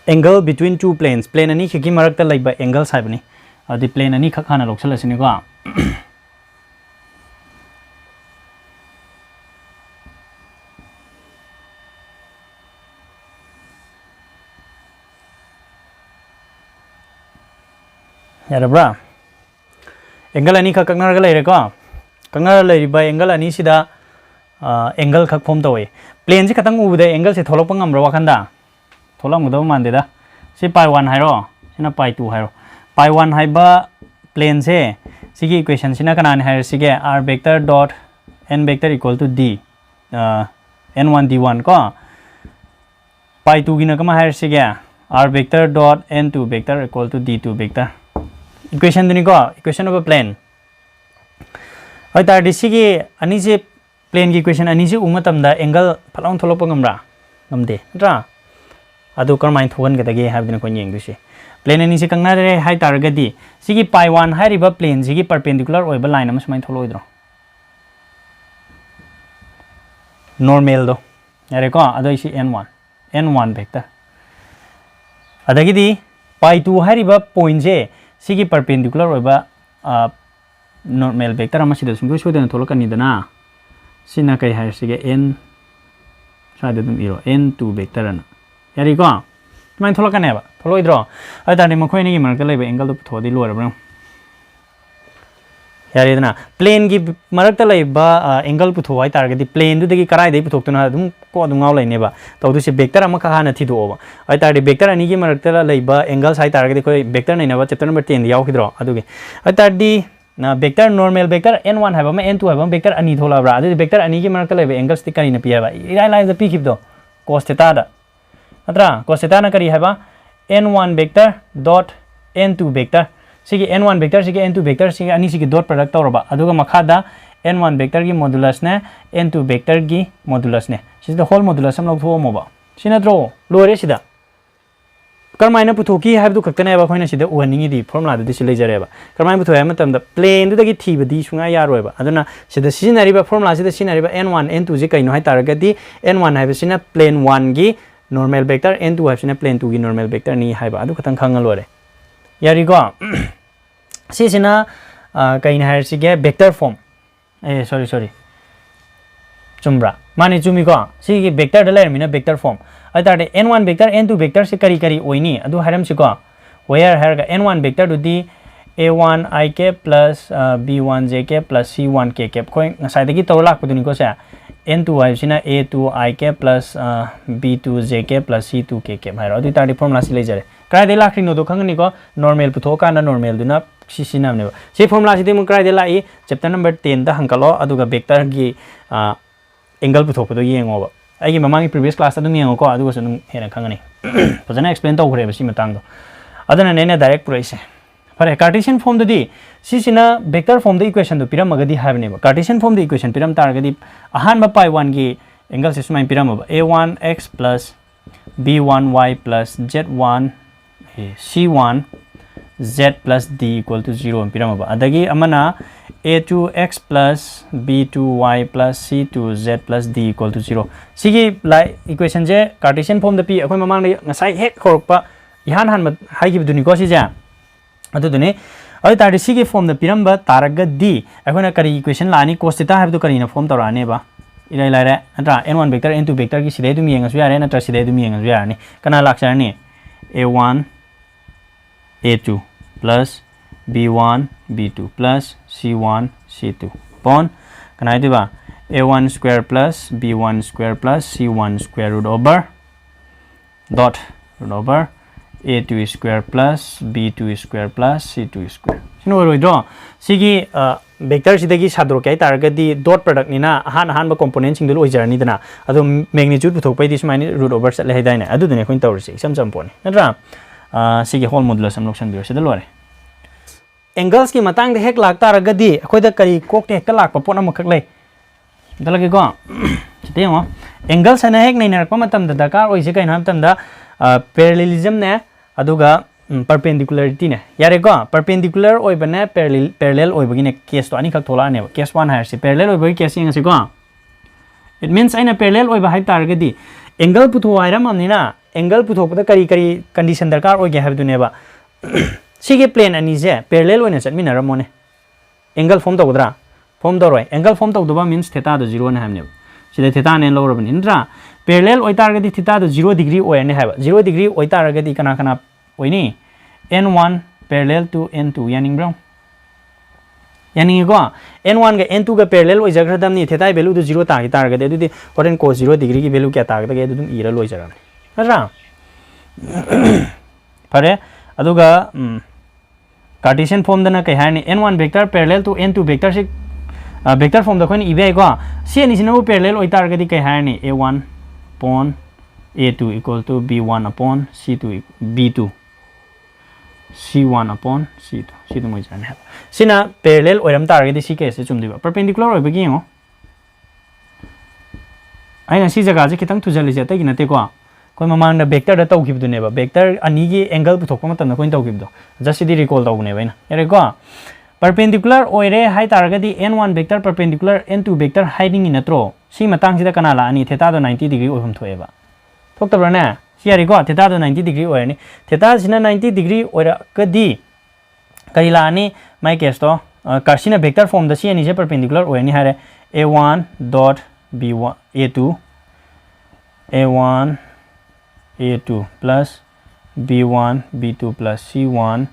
angle between two planes plane ani khiki marak ta laiba angle saibani adi plane ani khak hana loksal asini ko yarabra angle ani khak kaknar ga laire ko kaknar lairi ba angle ani sida angle khak form tawe plane si khatang ubude angle se tholok pangam ro wakhanda tholam mudo mande da si pi 1 hairo sina pi 2 hairo pi 1 haiba plane se sigi equation sina kana ne hair sige r vector dot n vector equal to d n1 d1 ko pi 2 gina kama hair sige r vector dot n2 vector equal to d2 vector equation duni ko equation of a plane hoita disigi ani je plane ki equation ani je umatam da angle phalong tholok pangamra ngamde ra adu karmain thogan ga dage have din ko yeng dusi plane ani se kangna re hai tar ga di sigi pi 1 hai riba plane sigi perpendicular oiba line am smain tholoi dro normal do yare ko adu isi n1 vector adagi di pi 2 hai riba point je sigi perpendicular oiba normal vector am sida sunggo soden tholokani dana sina kai hai sige n sade dum iro n2 vector ana yari ko main tholokane ba tholoi dro ai tani makhoi ni marak ta laiba angle do thodi lo rabra yari dana plane gi marak ta laiba angle pu thoi tar ga di plane du degi karai dei pu thok tuna dum ko dum ngau lai ne ba to du se vector am kha hana thi do ba ai tar di vector ani gi marak ta laiba angle sai tar ga di koi vector nei na ba chapter number 10 yaw khidro adu gi ai tar di na vector normal vector n1 haiba ma n2 haiba vector ani thola bra adu vector ani gi marak ta laiba angle sti kani na pi ba irai lai da pi khib do cos theta da atra cos theta na kari haiba n1 vector dot n2 vector sigi n1 vector sigi n2 vector sigi ani sigi dot product tawraba aduga makhada n1 vector gi modulus ne n2 vector gi modulus ne sida whole modulus am log mo ba sina dro lore sida karmaina puthoki haibdu khaktane ba khoina sida uhaningi di formula du si lejare ba karmaina puthoya matam da plane du dagi thiba di sunga yaroi ba aduna sida sinari ba formula sida sinari ba n1 n2 je kaino hai taraga di n1 haiba sina plane 1 gi normal vector n2 haiba sina plane 2 gi normal vector ni haiba adu khatang khangalore yari go si sina kaina hai sige vector form sorry chumbra mani chumi ko si vector da layer mina vector form atade n1 vector n2 vector se kari oini adu haram si ko where her n1 vector du di a1 I k plus b1 j k plus c1 k k khoi ngasai dagi to lak puduni ko sa n2 I sina a2 I k plus b2 j k plus c2 k k bhai adu tadi formula si lejare krai de lakri no do khangni ko normal puthoka na normal duna si nam ne si formula si de mun krai de lai chapter number 10 da hankalo aduga vector gi angle puthok do yengo ba ai mamangi previous class adu yengo ko adu sun hena khangani fazana explain to khore ba si matang do adana ne direct price for cartesian form do di si sina vector form the equation do piram agadi have ne ba cartesian form the equation piram tar agadi ahan ba pi 1 gi angle se sumai piram ba a1 x plus b1 y plus z1 c1 z plus d equal to 0 piram ba adagi amana a2x plus b2y plus c2z plus d equal to 0 sigi like equation je cartesian form da pi akoi mamang ngasai hek khorpa ihan han haigi duni ko si ja adu duni ai tar sigi form da piram ba taraga d akoi na kari equation lani cos theta have to kari na form tarane ba irai lai re atra n1 vector n2 vector gi sidai dum yenga su yare na tra sidai dum yenga su yare ni kana lakshar ni a1 a2 plus b1 b2 plus c1 c2 upon kana diba a1 square plus b1 square plus c1 square root over a2 square plus b2 square plus c2 square sino roi do sigi vector sidagi sadro kai targa di dot product ni na han ba component sing du loi jarni dana adu magnitude puthok pai dis mani root over set le haidai na adu dune khoin tawrisi sam pone natra sigi whole modulus am location bi sida lore angles ki matang de hek lak tar gadi akhoi da kari kok te hek lak pa pon am khak lei dalage go chite mo angles ana hek nei narak pa matam da dakar oi se kai nam tam da parallelism ne aduga perpendicularity ne yare go perpendicular oi bane parallel oi bagi ne case to ani khak thola ne case 1 hai si parallel oi bagi case yang se go it means aina parallel oi ba hai tar gadi angle putho airam amni na angle पुथोपदा करी करी condition दरकार ओगे हाबदुनेबा सिगे plane अनि जे parallel ओइना चटमिनारमोने एंगल फॉर्म तौद्रा फॉर्म तौरय एंगल फॉर्म तौदबा मीन्स थीटा दो 0 ने हामने सिदा थीटा ने लौरबनि नत्रा पैरेलल ओइतारगदि थीटा दो 0 डिग्री ओयने हाबा 0 डिग्री ओइतारगदि कना कना ओइनी n1 पैरेलल टू n2 यानिंग्ब्रो यानिंगो n1 ga n2 ga parallel ओइजग्रदमनि थीटा वैल्यू दो 0 तागि तारगदि अदुदि होरेन cos 0 डिग्री की वैल्यू क्या तागदगे अदुदुम इरा लोइजरबनि नत्रा फरे अदुगा कार्टेशियन फॉर्म दना कई हानि n1 vector parallel to n2 vector से वेक्टर फॉर्म द खोनि इबे को सी एनिसिनो पैरेलल ओइतार गदि कई हानि a1 upon a2 equal to b1 upon c2 b2 c1 upon c2 c2 मोइ जाने है सिना पैरेलल ओइरम तार गदि सी केस चुमदिबा परपेंडिकुलर ओइबगी हो आइना सी जगह जे खितंग थुजलिजे तै गिनते को कोई ममांग द वेक्टर द तौगिबदुनेबा वेक्टर अनि गी एंगल पुथोकप मतन कोइन तौगिबदो जसिदि रिकॉल तौगनेबा इना यारे को परपेंडिकुलर ओइरे हाइ तारगदि n1 vector perpendicular n2 vector हाइडिंग नत्रो सी मतंग सिदा कना ला अनि थीटा दो 90 डिग्री ओइफम थोएबा थोक्तबरने सी यारे को थीटा दो 90 डिग्री ओइरनि थीटा सिना 90 डिग्री ओइरा कदि करि लानि माइ केस तो कार्सिना वेक्टर फॉर्म द सी अनि जे परपेंडिकुलर ओइरनि हारे a1 dot b1 a2 a1 a2 plus b1 b2 plus c1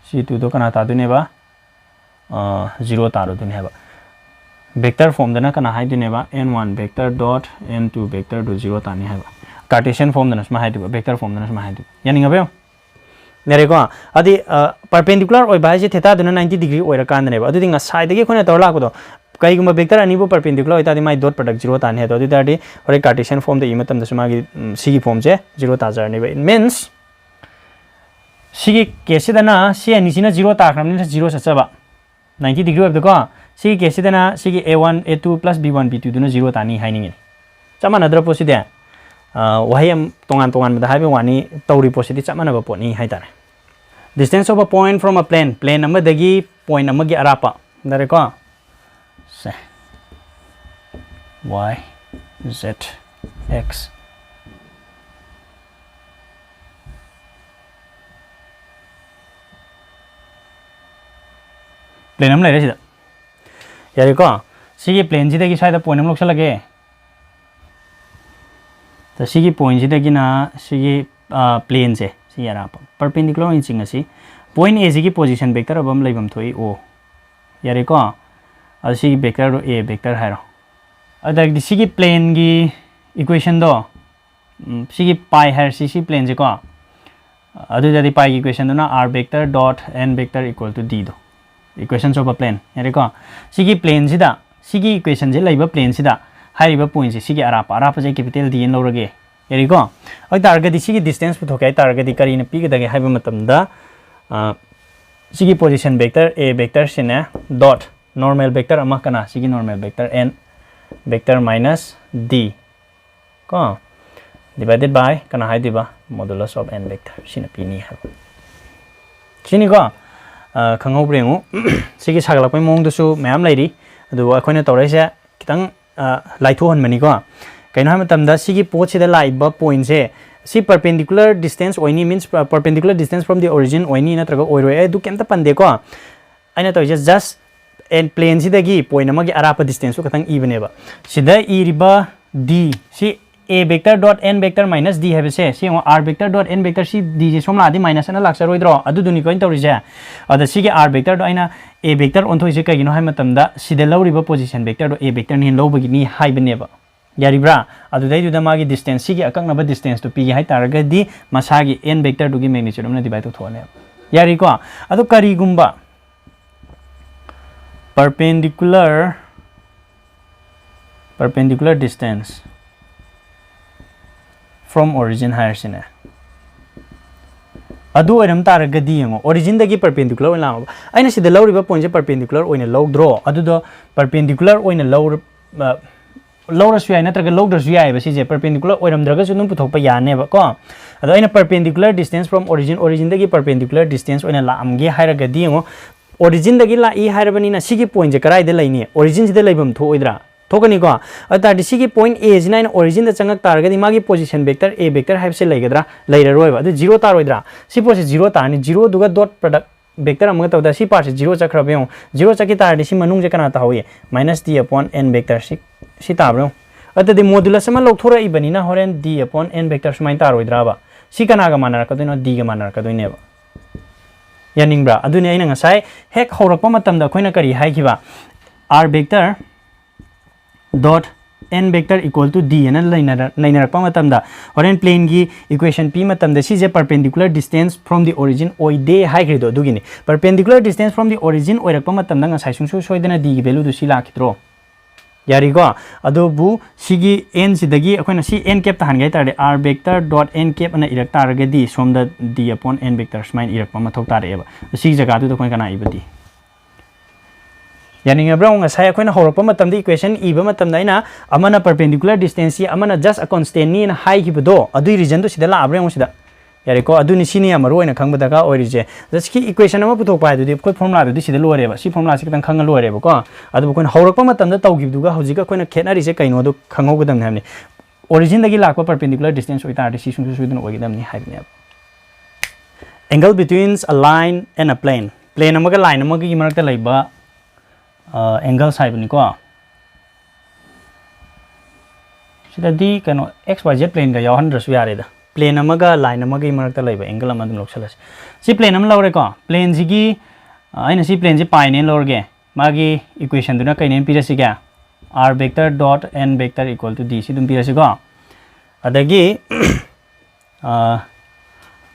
c2 तो कना तादुनेबा 0 तारो दुनेबा वेक्टर फॉर्म दना कना हाइदुनेबा n1 vector dot n2 vector दो 0 तानी हाइबा कार्टेशियन फॉर्म दना स्मा हाइदुबा वेक्टर फॉर्म दना स्मा हाइदु यानिंगबे नेरेको अदि परपेंडिकुलर ओइ बाइजे थीटा दना 90 डिग्री ओइरा काननेबा अदुदि nga side दगे खोने तोर लाको कईगुम वेक्टर अनिबो परपेंडिकुलर होता माइ डॉट प्रोडक्ट 0 ताने तो अदि और कार्टेशियन फॉर्म द इमतम दसमागी सी फॉर्म से 0 ताजरनेबा इट मीन्स सी केस दना सी अनिसिना 0 ताखरमनि 0 सचबा 90 डिग्री अबदको सी केस दना सी a1 a2 plus b1 b2 दुना 0 तानी हाइनिंग चमनद्र पोसिदे वहायम तोंगान तोंगान बदा हाबे वानी तौरी पोसिदि चमनबा पोनी हाइतारे distance of a point from a plane अमदगी पॉइंट अमगी अरापा दरेको y z x प्लेन हम लेरे सिदा यारेको सिगी प्लेन सिदगी साइड पॉइंट हम लोक्सलगे त सिगी पॉइंट सिदगी ना सिगी प्लेन से सि यारा परपेंडिकुलर इन सिंगसी पॉइंट ए सिगी पोजीशन वेक्टर अब हम लेबम थोई ओ यारेको असी वेक्टर ए वेक्टर हारो अदर सिगी प्लेन की इक्वेशन दो सिगी पाई हायर सी प्लेन से को अदुदि पाई की इक्वेशन दो ना r vector dot n vector equal to d दो इक्वेशंस ऑफ अ प्लेन यारे को सिगी प्लेन सिदा सिगी इक्वेशन जे लाइबा प्लेन सिदा हाइरिबा पॉइंट से सिगी अरापा जे कैपिटल d न लौरगे यारे को अ तारगदि सिगी डिस्टेंस पुथोके तारगदि करी न पीगदगे हाइबा मतमदा सिगी पोजीशन वेक्टर a वेक्टर सिने डॉट नॉर्मल वेक्टर अमा कना सिगी normal vector n vector minus d को डिवाइडेड बाय कना हाइदिबा मॉडुलस ऑफ n वेक्टर सिना पीनी है सिनी को खंगौ ब्रेंगु सिगी सागलापै मोंगदसु मैम लाइरी अदु अखोइना तौरैसे खितंग लाइथो हनमनी को कैनो हम तमदा सिगी पोट सिदा लाइबा पॉइंट से सी परपेंडिकुलर डिस्टेंस ओइनी means perpendicular distance from the origin ओइनी नत्रगा ओइरोय दु केमता पंदे को आइना तौजे जस्ट एन प्लेन सिदगी पॉइंट अमगी अराप डिस्टेंस खतंग इबनेबा सिदा इरिबा d सी a vector dot n vector minus d हेबसे सी r vector dot n vector सी d जे सोमला आदि माइनस न लाक्सरोइद्रो अदुदुनि कोइन तौरिजे अद सी के r वेक्टर दो आइना a वेक्टर ओन्थोइसे कगिनो हाइ मतमदा सिदा लौरिबा पोजीशन वेक्टर दो a वेक्टर नि लौबगिनि हाइबनेबा यारिब्रा अदुदैदुदा मागी डिस्टेंस सी के अकंगनबा डिस्टेंस तो पीगे हाइ तारगदि मसागी n वेक्टर दुगी मैग्नीट्यूड हमने डिवाइड थोने यारिको अदु करिगुम्बा perpendicular distance from origin higher sine adu oiram taragadi yango origin dagi perpendicular oina aina sida lawriba point je perpendicular oina low draw adu do perpendicular oina low lower su aina traga low draw ai ba si je perpendicular oiram draga su num puthokpa yane ba ko adu aina perpendicular distance from origin dagi perpendicular distance oina la amge hairagadi yango origin dagi la I हाइरबनी ना सिगी point जे कराइ दे लाइनी origin सिदे लाइबम थो ओइद्रा थोकनी को अतारदि सिगी point A जिना इन ओरिजिन द चंगक तारगदि मागी पोजीशन वेक्टर ए वेक्टर हाइबसे लेगद्रा लेररोयबा अदु 0 तारोइद्रा सि पोसे 0 तारनि 0 दुगा डॉट प्रोडक्ट वेक्टर अमग तवदा सि पार्ट 0 चक्रबेउ 0 चकी तारदि सि मनुंग जे कना ताहोये -d upon n वेक्टर सि ताब्रो अतदि मॉड्यूलस अमा लौथोरा इबनिना होरेन d upon n वेक्टर सुमाइन तारोइद्राबा सि कनागा मानरकदोइनो d गा मानरकदोइनेबा यानिंग्ब्रा अदुनि आइना ngसाइ हेक हौरकपा मतमदा खोइना करी हाइखिबा r vector dot n vector equal to d na lainarpa matamda horen plane gi equation p matamda si je perpendicular distance from the origin oide hai grido dugini perpendicular distance from the origin oirakpa matamda nga saisung so soidana d gi value du si lakhidro yari go ado bu sigi n sidagi akoina si n cap ta hangai tare r vector dot n cap na irak targa di somda d upon n vector smine irakpa mathok tare eba si jaga du koi kana ibadi यानी brown साइ अखोइना हौरप मतमदि equation इबा मतमदा इना अमना perpendicular distance C Amna just a constant नि ना high हिबदो अदुइ reason दो सिदा ला brown सिदा यारे को अदुनि सिनि अमरो ओइना खंग बदगा ओरिजे जस्ट की इक्वेशन अमा पुथोक पाइ दुदि कोइ फॉर्मुला दुदि सिदा लोरेबा सी फॉर्मुला सि खतन खंग लोरेबा को अदु कोइन हौरप मतमदा तौगिबदुगा हौजिका कोइना खेनारि से कइनो दो खंगोगदम हमनि ओरिजिन दगी लाकपा परपेंडिकुलर डिस्टेंस ओइता आर्टि सी सुंसु सुइदन ओइगदमनि हाइबने angle between a line and a plane plane अमगा लाइन अमगा गी मरकता लैबा एंगल साइबनी को सिदादी कनो एक्स वाई जेड प्लेन का यावहनद्रसु यारेदा प्लेन अमगा लाइन अमगा मरकता लैबा एंगल अमा दम लोकसलस सि प्लेन अम लौरे को प्लेन जिगी आइना सि प्लेन जे पाइ ने लौरगे मागी इक्वेशन दुना कइनेन पिरसि क्या r vector dot n vector equal to d सि दुम पिरसि को अदगी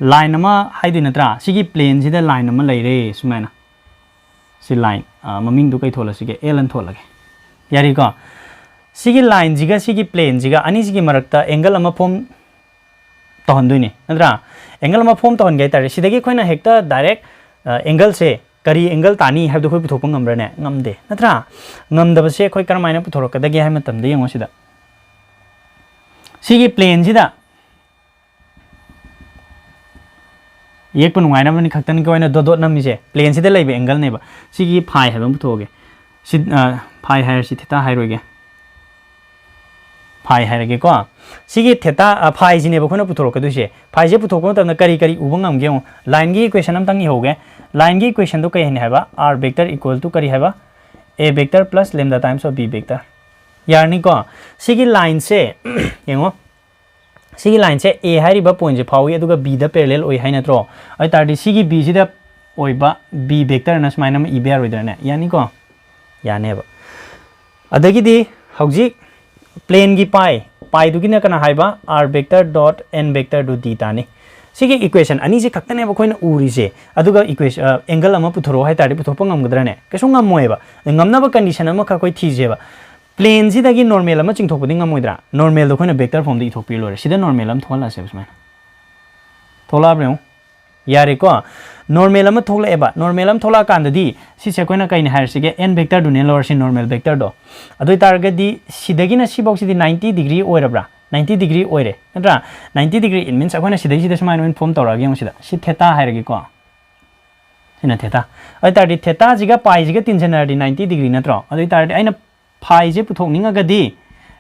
लाइन अमा हाइदि नत्रा सिगी प्लेन जिदा लाइन अमा लैरे सुमाइना सि लाइन ममिंग दु कै थोलसिगे एलन थोलगे यारी को सिगी लाइन जिगा सिगी प्लेन जिगा अनि सिगी मरकता एंगल अमा फॉर्म तहनदुइने नद्रा एंगल अमा फॉर्म तहन गय तारे सिदगी खोइना हेक्ता डायरेक्ट एंगल से करी एंगल तानी हाबदो खोइ पुथोप ngमब्रने ngमदे नद्रा ngमदबसे खोइ करमाइना पुथोरकदगे हाय मतमदे यंगो सिदा सिगी प्लेन जिदा एक पर नुंगाइना बनि खक्तन के ओइना डॉट नमिसे प्लेन सिदा लैबे एंगल नेबा सिगी फाइ हाबम पुथोगे सि फाइ हायर सि थीटा हाइरोगे फाइ हाइरगे को सिगी थीटा फाइ जिनेबा खोना पुथोरकदुसे फाइ जे पुथोको तमना करी करी उबंग ngमगे लाइन की इक्वेशन हम तंग होगे लाइन की इक्वेशन तो कहीं है r वेक्टर इक्वल टू करी है a vector plus lambda times of b vector यानी को सिगी लाइन से यंगो सिगी लाइन से a हाइरिबा पॉइंट जे फावी अदुगा b दा पैरेलल ओइ हाइ नत्रो अइ तारदि सिगी b सिदा ओइबा b वेक्टर न स्माइना म इबे रोइदरने यानी को यानेबा अदगी दि हौजी प्लेन की पाई दुगी न कना हाइबा r vector dot n vector दु d तानी सिगी इक्वेशन अनि से खक्तने बखोइन उरिसे अदुगा इक्वेशन एंगल अमा पुथरो हाइ तारदि पुथोप ngमगद्रने केसो ngमोएबा ngमनाबा कंडीशन अमा खकोइ थीजेबा प्लेन सिदागी नॉर्मल अमा चिंगथोपदि ngमोइद्रा नॉर्मल दो खोइना वेक्टर फॉर्म दि इथोपि लोरे सिदा नॉर्मल अम थोलासे बसमा थोलाब्रेउ यारे को नॉर्मल अमा थोलाएबा नॉर्मल अम थोला कांददि सिसे कोइना काइने हाइरसिगे n वेक्टर दुने लोरसि नॉर्मल वेक्टर दो अदुइ तारगदि सिदागिना सिबोक्सिदि 90 डिग्री ओइरब्रा 90 डिग्री ओइरे नत्रा 90 डिग्री इन मीन्स अखोइना सिदाइ सिदा समाइन फॉर्म तौरागे यंगसिदा सि थीटा हाइरगे को सिना थीटा अइ तारदि थीटा जिगा पाइ जिगा तिनजनरदि 90 डिग्री नत्रो अदुइ तारदि आइना फाइ जे पुथोकनिंगगदि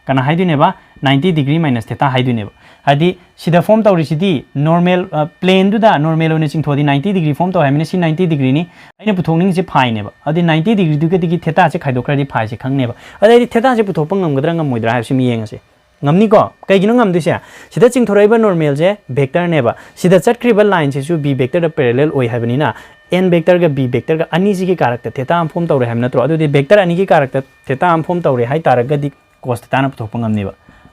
कना हाइदुनेबा 90 डिग्री माइनस थीटा हाइदुनेबा हादि सिदा फॉर्म तौरिसिदि नॉर्मल प्लेन दुदा नॉर्मल ओने चिंगथोदि 90 डिग्री फॉर्म तौ हाइमिने सि 90 डिग्री नि आइना पुथोकनिंग से फाइ नेबा अदि 90 डिग्री दुगदि थीटा से खाइदोखरदि फाइ से खंगनेबा अदि थीटा से पुथोप ngमगद्रा ngमोइद्रा हाइसि मि येंगसे ngमनि को कैगिनो ngमदिसे सिदा चिंगथोराइबा नॉर्मल जे वेक्टर नेबा सिदा चटक्रिबा लाइन से बी वेक्टर द पैरेलल ओइ हाइबनिना n वेक्टर का b वेक्टर का अनि जी के कारक थीटा फॉर्म तौरे हाइम नत्रो अदुदि वेक्टर अनि के कारक थीटा फॉर्म तौरे हाइ तारगदि cos थीटा न पुथोप ngमनिबा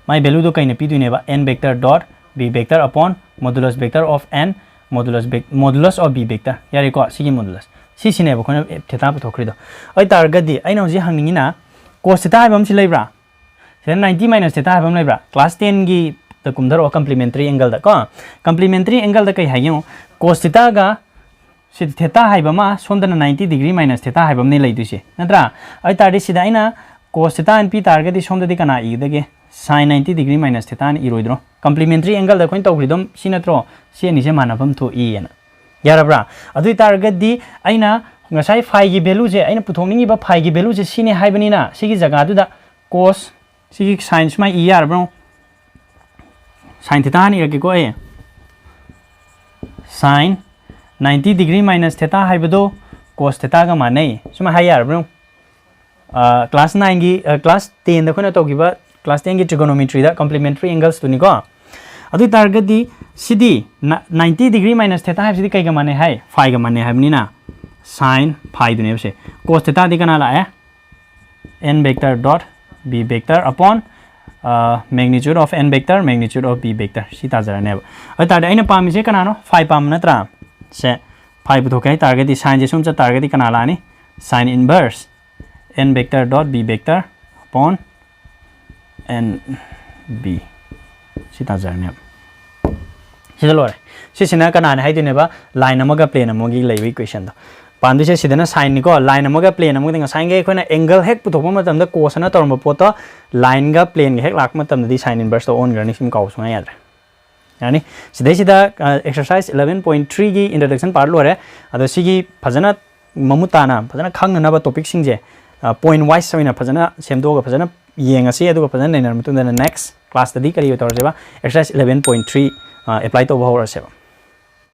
माइ वैल्यू दो कैने पिदुनेबा n vector dot b vector upon modulus vector of n modulus of b vector यारे को सिगी मॉडुलस सि सिनेबा खोना थीटा पुथोखरिदो अइ तारगदि आइना होजि हांनिंगिना cos थीटा हाइबम सि लैब्रा सेन 90 माइनस थीटा हाइबम लैब्रा क्लास 10 गी त कुमधरो कॉम्प्लीमेंट्री एंगल द को कॉम्प्लीमेंट्री एंगल द कै हाइयो cos थीटा गा सि थीटा हाइबमा सोमदना 90 डिग्री माइनस थीटा हाइबम ने लैदुसे नत्रा अइ तारदि सिदा आइना cos थीटा एन पी तारगदि सोमददि कना इदगे sin 90 डिग्री माइनस थीटा न इरोइद्रो कॉम्प्लीमेंट्री एंगल द खोइन तौग्रिदम सि नत्रो सि नि से मानफम थो इ एना यारब्रा अदुइ तारगदि आइना ngasai phi gi value je aina puthongningi ba phi gi value je sine haibani na sigi jaga du da cos ꯁꯤꯒꯤ sin ꯁꯨꯃꯥꯏ ꯏ ꯌꯥꯔꯕ꯭ꯔꯣ sin theta ꯍꯥꯟꯅ ꯏꯔꯛꯀꯦꯀꯣ ꯑꯩ sin 90 degree minus theta 하이브도 cos theta가 만나이 좀 하이 알아요. class 9기 class 10다 코나 또기바 class 10기 trigonometry다 complementary angles 두니까 अदु तारगदी सिदी 90 degree minus theta हाइब्सिदी कईगा माने high phi गा माने हाइबनिना sin phi दुने बसे cos theta दी कना लाए n vector dot b vector upon magnitude of n vector magnitude of b vector सी ताजरने अब तारदे अइना पामिसे कनानो phi palm नत्रा से phi बुथोके तारगदी sin जे सुमचा तारगदी कना लानी sin inverse n vector dot b vector upon n b सी ताजरने सिदा लोरे सिसिना कनाने हाइदुनेबा लाइन अमगा प्लेन अमगी लेबी इक्वेशन द पांदुसे सिदना sin निको लाइन अमगा प्लेन अमगा दिंगा sin गे खोना एंगल हेक पुथोपा मतम द cos ना तोरम पोतो लाइन गा प्लेन गे हेक लाक मतम दी sin inverse तो ऑन गरनी सिम काउसुना याद यानी सिदा एक्सरसाइज 11.3 की इंट्रोडक्शन पार्ट लोरे अदो सिगी फजना ममुताना फजना खांगनबा टॉपिक सिंजे पॉइंट वाइज सविना फजना सेमदोगा फजना येंगसी अदुगा फजना नेनर मतुंदा नेक्स्ट क्लास तदी करी तोरजेबा exercise 11.3 apply to bahor aseba